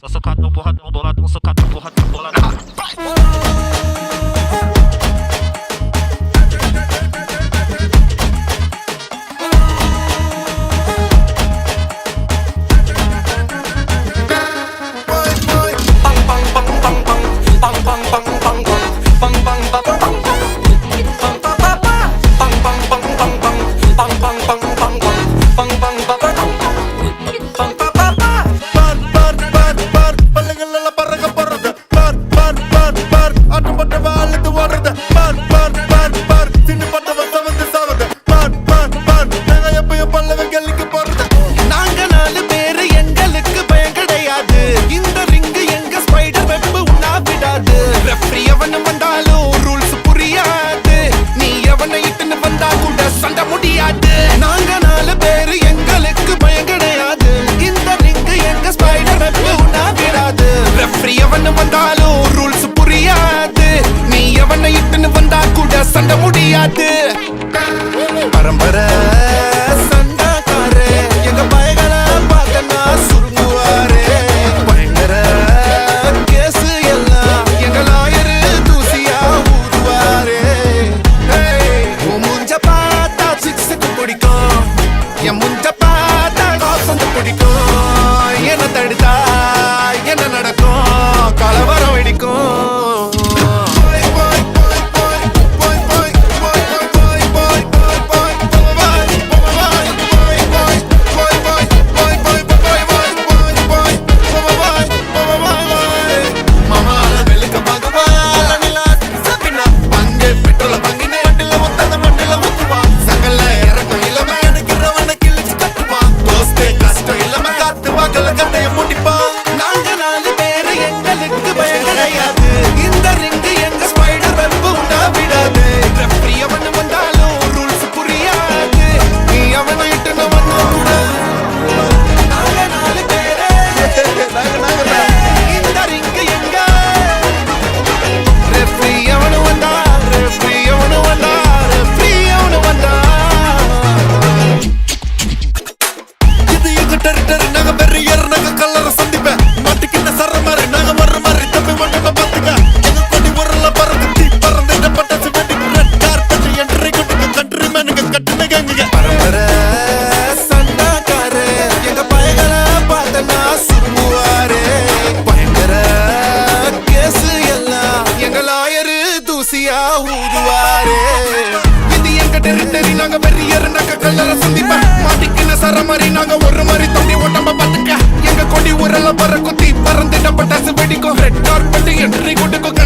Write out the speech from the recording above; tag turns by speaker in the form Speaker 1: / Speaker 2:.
Speaker 1: Tô socadão, porradão, boladão, socadão, porradão, boladão. சண்ட முடியாது பரம்பரை சண்டக்காரே எங்க பயங்களை பார்க்கனா சுருங்குவாரே பயங்கர கேசு எல்லாம் எங்க லாயரு தூசியா ஊதுவாரே முஞ்ச பார்த்தா சிக்ஸுக்கு பிடிக்கும் என் முஞ்ச பார்த்தா காசந்து பிடிக்கும் என்ன தடுத்தா என்ன நடக்கும் கலவரம் வெடிக்கும் நாங்க வெறியர் நாங்க கல்லற சந்திப்ப மாட்டிக்கின சர மாதிரி நாங்க ஒரு மாதிரி தொண்டி ஓட்டம்ப பாத்துக்க எங்க கொடி உரல பற குத்தி பறந்துட்ட பட்டாசு வெடிக்கும் ரெட் கார்பெட் என்ட்ரி கொடுக்கும்